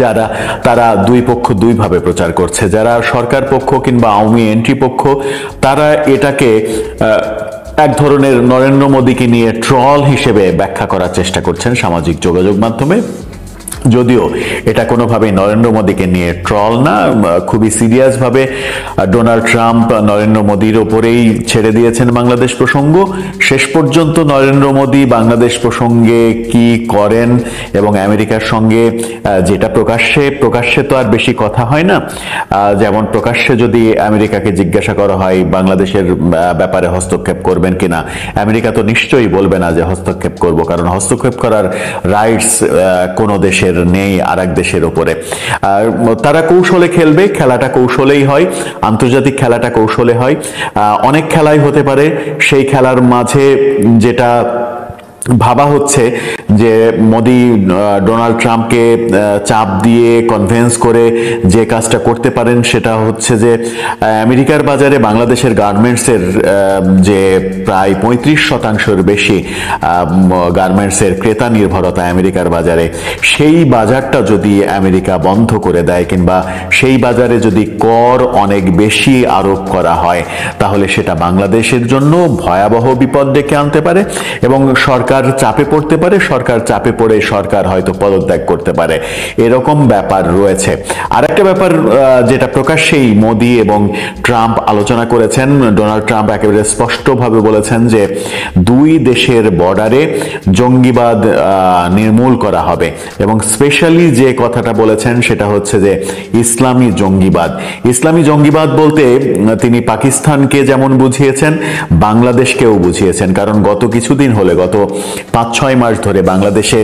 যারা তারা দুই পক্ষ দুইভাবে প্রচার করছে। যারা সরকার পক্ষ কিংবা আওয়ামী এন্ট্রি পক্ষ, তারা এটাকে এক ধরনের নরেন্দ্র মোদীকে নিয়ে ট্রল হিসেবে ব্যাখ্যা করার চেষ্টা করছেন সামাজিক যোগাযোগ মাধ্যমে। যদিও এটা কোনোভাবেই নরেন্দ্র মোদীকে নিয়ে ট্রল না, খুবই সিরিয়াসভাবে ডোনাল্ড ট্রাম্প নরেন্দ্র মোদীর ওপরেই ছেড়ে দিয়েছেন বাংলাদেশ প্রসঙ্গ। শেষ পর্যন্ত নরেন্দ্র মোদী বাংলাদেশ প্রসঙ্গে কি করেন এবং আমেরিকার সঙ্গে যেটা প্রকাশ্যে তো আর বেশি কথা হয় না। যেমন প্রকাশ্যে যদি আমেরিকাকে জিজ্ঞাসা করা হয় বাংলাদেশের ব্যাপারে হস্তক্ষেপ করবেন কিনা, আমেরিকা তো নিশ্চয়ই বলবে না যে হস্তক্ষেপ করব, কারণ হস্তক্ষেপ করার রাইটস কোনো দেশের নেই আরেক দেশের উপরে। তারা কৌশলে খেলবে, খেলাটা কৌশলেই হয়, আন্তর্জাতিক খেলাটা কৌশলে হয়। অনেক খেলাই হতে পারে, সেই খেলার মাঝে যেটা ভাবা হচ্ছে যে মোদি ডোনাল্ড ট্রাম্পকে চাপ দিয়ে কনভিন্স করে যে কাজটা করতে পারেন সেটা হচ্ছে যে আমেরিকার বাজারে বাংলাদেশের গার্মেন্টসের যে প্রায় 35% বেশি গার্মেন্টসের ক্রেতা নির্ভরতা আমেরিকার বাজারে, সেই বাজারটা যদি আমেরিকা বন্ধ করে দেয় কিংবা সেই বাজারে যদি কর অনেক বেশি আরোপ করা হয়, তাহলে সেটা বাংলাদেশের জন্য ভয়াবহ বিপদ ডেকে আনতে পারে এবং সরকার চাপে পড়তে পারে। সরকার চাপে পড়ে সরকার হয়তো পদত্যাগ করতে পারে, এরকম ব্যাপার রয়েছে। আরেকটা ব্যাপার যেটা প্রকাশ্যেই মোদি এবং ট্রাম্প আলোচনা করেছেন, ডোনাল্ড ট্রাম্প একেবারে স্পষ্টভাবে বলেছেন যে দুই দেশের বর্ডারে জঙ্গিবাদ নির্মূল করা হবে এবং স্পেশালি যে কথাটা বলেছেন সেটা হচ্ছে যে ইসলামী জঙ্গিবাদ। ইসলামী জঙ্গিবাদ বলতে তিনি পাকিস্তানকে যেমন বুঝিয়েছেন, বাংলাদেশকেও বুঝিয়েছেন। কারণ গত কিছুদিন হলে, গত 5-6 মাস ধরে বাংলাদেশে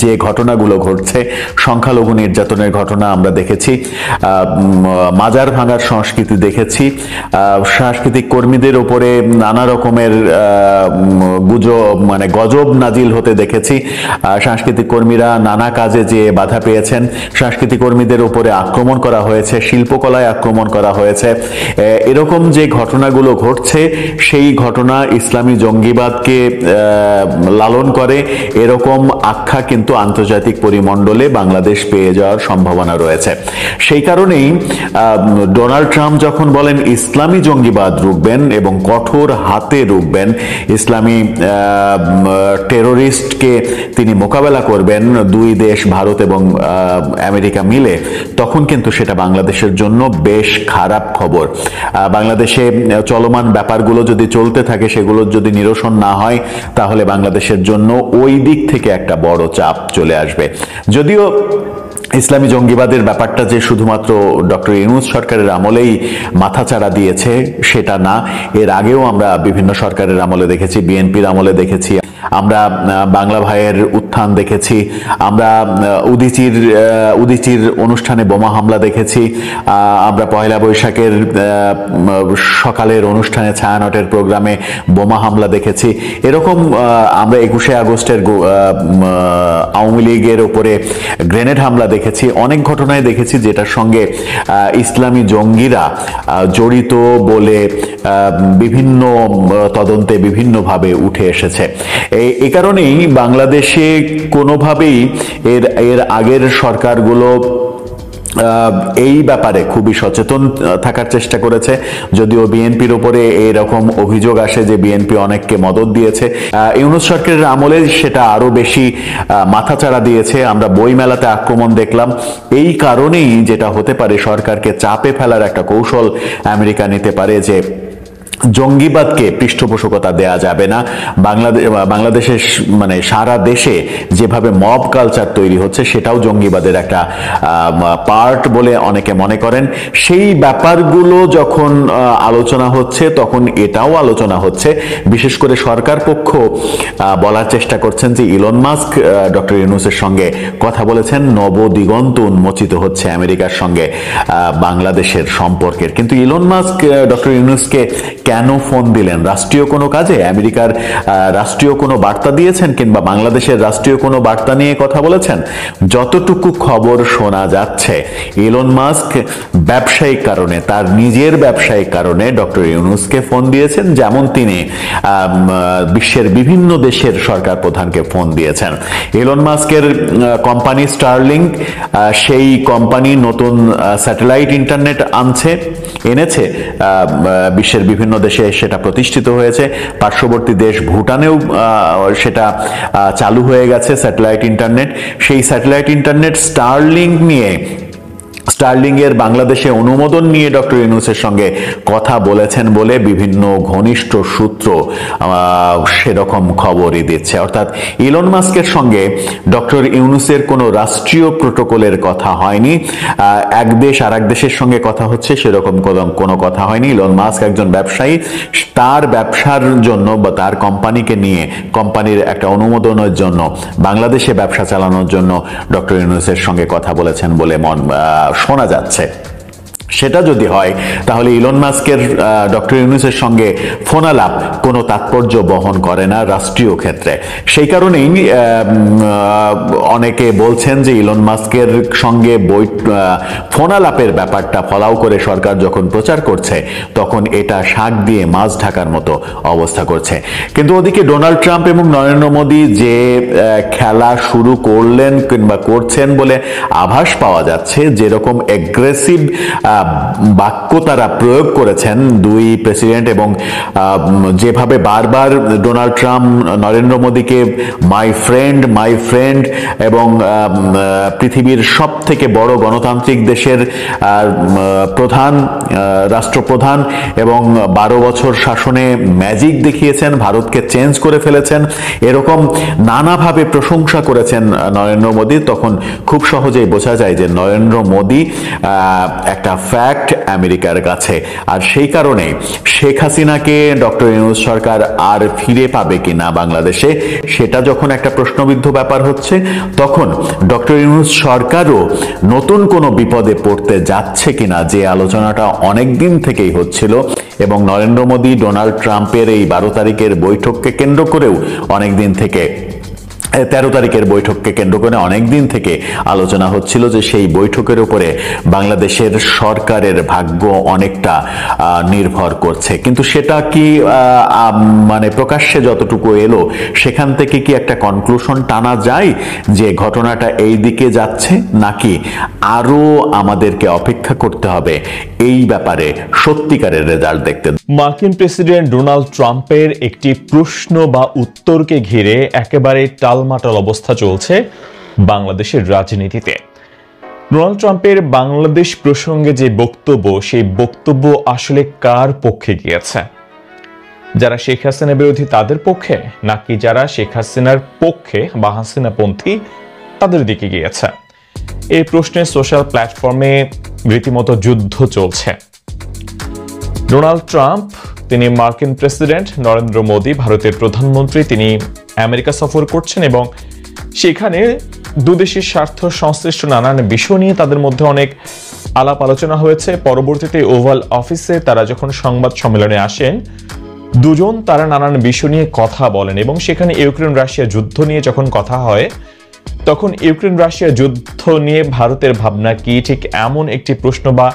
যে ঘটনাগুলো ঘটছে, সংখ্যালঘু নির্যাতনের ঘটনা আমরা দেখেছি, মাজার ভাঙার সংস্কৃতি দেখেছি, সাংস্কৃতিক কর্মীদের উপরে নানা রকমের গজব নাজিল হতে দেখেছি। সাংস্কৃতিক কর্মীরা নানা কাজে যে বাধা পেয়েছেন, সাংস্কৃতিক কর্মীদের উপরে আক্রমণ করা হয়েছে, শিল্পকলায় আক্রমণ করা হয়েছে। এরকম যে ঘটনাগুলো ঘটছে, সেই ঘটনা ইসলামী জঙ্গিবাদকে লালন করে, এরকম আখ্যা কিন্তু আন্তর্জাতিক পরিমণ্ডলে বাংলাদেশ পেয়ে যাওয়ার সম্ভাবনা রয়েছে। সেই কারণেই ডোনাল্ড ট্রাম্প যখন বলেন ইসলামী জঙ্গিবাদ রুখবেন এবং কঠোর হাতে রুখবেন, ইসলামী টেরোরিস্টকে তিনি মোকাবেলা করবেন দুই দেশ ভারত এবং আমেরিকা মিলে, তখন কিন্তু সেটা বাংলাদেশের জন্য বেশ খারাপ খবর। বাংলাদেশে চলমান ব্যাপারগুলো যদি চলতে থাকে, সেগুলোর যদি নিরসন না হয়, তাহলে বাংলাদেশের জন্য ওই দিক থেকে একটা বড় চাপ চলে আসবে। যদিও ইসলামী জঙ্গিবাদের ব্যাপারটা যে শুধুমাত্র ডক্টর ইউনূস সরকারের আমলেই মাথাচাড়া দিয়েছে সেটা না, এর আগেও আমরা বিভিন্ন সরকারের আমলে দেখেছি, বিএনপির আমলে দেখেছি, আমরা বাংলা ভাইয়ের উত্থান দেখেছি, আমরা উদীচীর অনুষ্ঠানে বোমা হামলা দেখেছি, আমরা পয়লা বৈশাখের সকালের অনুষ্ঠানে ছায়ানটের প্রোগ্রামে বোমা হামলা দেখেছি। এরকম আমরা 21শে আগস্টের আওয়ামী লীগের উপরে গ্রেনেড হামলা দেখেছি। অনেক ঘটনায় দেখেছি যেটার সঙ্গে ইসলামী জঙ্গিরা জড়িত বলে বিভিন্ন তদন্তে বিভিন্নভাবে উঠে এসেছে। এই কারণেই বাংলাদেশে কোনোভাবেই এর আগের সরকারগুলো এই ব্যাপারে খুবই সচেতন থাকার চেষ্টা করেছে। যদিও বিএনপির উপরে এরকম অভিযোগ আসে যে বিএনপি অনেককে মদদ দিয়েছে, ইউনূস সরকারের আমলে সেটা আরো বেশি মাথাচাড়া দিয়েছে। আমরা বইমেলাতে আক্রমণ দেখলাম। এই কারণেই যেটা হতে পারে, সরকারকে চাপে ফেলার একটা কৌশল আমেরিকা নিতে পারে যে জঙ্গিবাদকে পৃষ্ঠপোষকতা দেয়া যাবে না। বাংলাদেশের সারা দেশে যেভাবে মব কালচার তৈরি হচ্ছে, সেটাও জঙ্গিবাদের একটা পার্ট বলে অনেকে মনে করেন। সেই ব্যাপারগুলো যখন আলোচনা হচ্ছে, তখন এটাও আলোচনা হচ্ছে। বিশেষ করে সরকার পক্ষ বলার চেষ্টা করছেন যে ইলন মাস্ক ডক্টর ইউনূসের সঙ্গে কথা বলেছেন, নবদিগন্ত উন্মোচিত হচ্ছে আমেরিকার সঙ্গে বাংলাদেশের সম্পর্কের। কিন্তু ইলন মাস্ক ডক্টর ইউনূসকে কেন ফোন দিলেন? রাষ্ট্রীয় কোনো কাজে, আমেরিকার রাষ্ট্রীয় কোনো বার্তা দিয়েছেন, কিংবা বাংলাদেশের রাষ্ট্রীয় কোনো বার্তা নিয়ে কথা বলেছেন? যতটুকু খবর শোনা যাচ্ছে, ইলন মাস্ক ব্যবসায়িক কারণে, তার নিজের ব্যবসায়িক কারণে ডক্টর ইউনূসকে ফোন দিয়েছেন, যেমন তিনি বিশ্বের বিভিন্ন দেশের সরকার প্রধানকে ফোন দিয়েছেন। ইলন মাস্কের কোম্পানি স্টারলিংক, সেই কোম্পানি নতুন স্যাটেলাইট ইন্টারনেট এনেছে বিশ্বের বিভিন্ন দেশে, সেটা প্রতিষ্ঠিত হয়েছে। পার্শ্ববর্তী দেশ ভুটানেও সেটা চালু হয়ে গেছে স্যাটেলাইট ইন্টারনেট। সেই স্যাটেলাইট ইন্টারনেট স্টারলিং এর বাংলাদেশে অনুমোদন নিয়ে ডক্টর ইউনূসের সঙ্গে কথা বলেছেন বলে বিভিন্ন ঘনিষ্ঠ সূত্র সেরকম খবরই দিচ্ছে। অর্থাৎ ইলন মাস্কের সঙ্গে ডক্টর ইউনূসের কোনো রাষ্ট্রীয় প্রোটোকলের কথা হয়নি, এক দেশ আর এক দেশের সঙ্গে কথা হচ্ছে সেরকম কোনো কথা হয়নি। ইলন মাস্ক একজন ব্যবসায়ী, তার ব্যবসার জন্য বা তার কোম্পানিকে নিয়ে, কোম্পানির একটা অনুমোদনের জন্য, বাংলাদেশে ব্যবসা চালানোর জন্য ডক্টর ইউনূসের সঙ্গে কথা বলেছেন বলে শোনা যাচ্ছে। সেটা যদি হয় তাহলে ইলন মাস্কের ডক্টর ইউনূসের সঙ্গে ফোনালাপ কোনো তাৎপর্য বহন করে না রাষ্ট্রীয় ক্ষেত্রে। সেই কারণেই অনেকে বলছেন যে ইলন মাস্কের সঙ্গে ফোনালাপের ব্যাপারটা ফলাও করে সরকার যখন প্রচার করছে, তখন এটা শাক দিয়ে মাছ ঢাকার মতো অবস্থা করছে। কিন্তু ওদিকে ডোনাল্ড ট্রাম্প এবং নরেন্দ্র মোদী যে খেলা শুরু করলেন কিংবা করছেন বলে আভাস পাওয়া যাচ্ছে, যেরকম এগ্রেসিভ বাক্য তারা প্রয়োগ করেছেন দুই প্রেসিডেন্ট, এবং যেভাবে বারবার ডোনাল্ড ট্রাম্প নরেন্দ্র মোদীকে মাই ফ্রেন্ড এবং পৃথিবীর সব থেকে বড় গণতান্ত্রিক দেশের রাষ্ট্রপ্রধান এবং 12 বছর শাসনে ম্যাজিক দেখিয়েছেন, ভারতকে চেঞ্জ করে ফেলেছেন, এরকম নানাভাবে প্রশংসা করেছেন নরেন্দ্র মোদী, তখন খুব সহজেই বোঝা যায় যে নরেন্দ্র মোদী একটা ফ্যাক্ট আমেরিকার কাছে। আর সেই কারণে শেখ হাসিনাকে ডক্টর ইউনূস সরকার আর ফিরে পাবে কিনা বাংলাদেশে, সেটা যখন একটা প্রশ্নবিদ্ধ ব্যাপার হচ্ছে, তখন ডক্টর ইউনূস সরকারও নতুন কোনো বিপদে পড়তে যাচ্ছে কিনা, যে আলোচনাটা অনেক দিন থেকেই হচ্ছিল, এবং নরেন্দ্র মোদী ডোনাল্ড ট্রাম্পের এই 12 তারিখের বৈঠককে কেন্দ্র করেও অনেক দিন থেকে, 13 তারিখের বৈঠককে কেন্দ্র করে অনেক দিন থেকে আলোচনা হচ্ছিল যে সেই বৈঠকের উপরে বাংলাদেশের সরকারের ভাগ্য অনেকটা নির্ভর করছে। কিন্তু সেটা কি মানে প্রকাশ্যে যতটুকু এলো, সেখান থেকে কি একটা কনক্লুশন টানা যায় যে ঘটনাটা এই দিকে যাচ্ছে, নাকি আরো আমাদেরকে অপেক্ষা করতে হবে এই ব্যাপারে সত্যিকারের রেজাল্ট দেখতে? মার্কিন প্রেসিডেন্ট ডোনাল্ড ট্রাম্পের একটি প্রশ্ন বা উত্তরকে ঘিরে একেবারে টালমাটাল অবস্থা চলছে বাংলাদেশের রাজনীতিতে। ডোনাল্ড ট্রাম্পের বাংলাদেশ প্রসঙ্গে যে বক্তব্য, সেই বক্তব্য আসলে কার পক্ষে গিয়েছে? যারা শেখ হাসিনা বিরোধী তাদের পক্ষে, নাকি যারা শেখ হাসিনার পক্ষে বা হাসিনাপন্থী তাদের দিকে গিয়েছে? এই প্রশ্নে সোশ্যাল প্ল্যাটফর্মে রীতিমতো যুদ্ধ চলছে। ডোনাল্ড ট্রাম্প, তিনি মার্কিন প্রেসিডেন্ট, নরেন্দ্র মোদী ভারতের প্রধানমন্ত্রী, তিনি আমেরিকা সফর করছেন এবং সেখানে দুদেশের স্বার্থ সংশ্লিষ্ট নানান বিষয় নিয়ে তাদের মধ্যে অনেক আলাপ আলোচনা হয়েছে। পরবর্তীতে ওভাল অফিসে তারা যখন সংবাদ সম্মেলনে আসেন, দুজন তারা নানান বিষয় নিয়ে কথা বলেন এবং সেখানে ইউক্রেন রাশিয়া যুদ্ধ নিয়ে যখন কথা হয়, তখন ইউক্রেন রাশিয়া যুদ্ধ নিয়ে ভারতের ভাবনা কি, ঠিক এমন একটি প্রশ্ন বা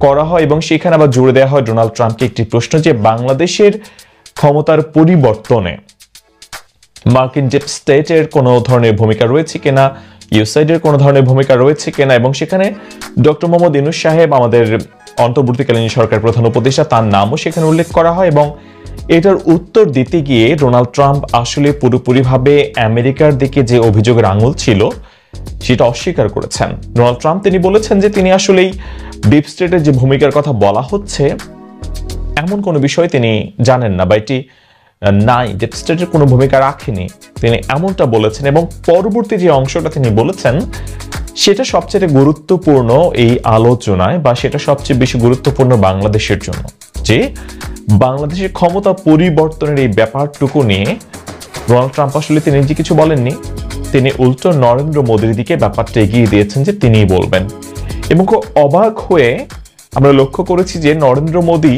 করা হয় এবং সেখানে আবার জুড়ে দেওয়া হয় ডোনাল্ড ট্রাম্পকে একটি প্রশ্ন যে বাংলাদেশের ক্ষমতার পরিবর্তনে মার্কিন ডিপ স্টেটের কোনো ধরনের ভূমিকা রয়েছে কিনা, ইউএসএইডের কোনো ধরনের ভূমিকা রয়েছে কিনা, এবং সেখানে ডক্টর মোহাম্মদ ইউনূস সাহেব, আমাদের অন্তর্বর্তীকালীন সরকার প্রধান উপদেষ্টা, তার নামও সেখানে উল্লেখ করা হয়। এবং এটার উত্তর দিতে গিয়ে ডোনাল্ড ট্রাম্প আসলে পুরোপুরিভাবে আমেরিকার দিকে যে অভিযোগের আঙুল ছিল সেটা অস্বীকার করেছেন। ডোনাল্ড ট্রাম্প তিনি বলেছেন যে তিনি আসলেই ডিপ স্টেটের যে ভূমিকার কথা বলা হচ্ছে এমন কোনো বিষয় তিনি জানেন না, বা এটি নাই, ডিপ স্টেটের কোনো ভূমিকা রাখেনি, তিনি এমনটা বলেছেন। এবং পরবর্তী যে অংশটা তিনি বলেছেন সেটা সবচেয়ে গুরুত্বপূর্ণ এই আলোচনায়, বা সেটা সবচেয়ে বেশি গুরুত্বপূর্ণ বাংলাদেশের জন্য, যে বাংলাদেশের ক্ষমতা পরিবর্তনের এই ব্যাপারটুকু নিয়ে ডোনাল্ড ট্রাম্প আসলে তিনি যে কিছু বলেননি, তিনি উল্টো নরেন্দ্র মোদীর দিকে ব্যাপারটা এগিয়ে দিয়েছেন যে তিনিই বলবেন। এবং খুব অবাক হয়ে আমরা লক্ষ্য করেছি যে নরেন্দ্র মোদী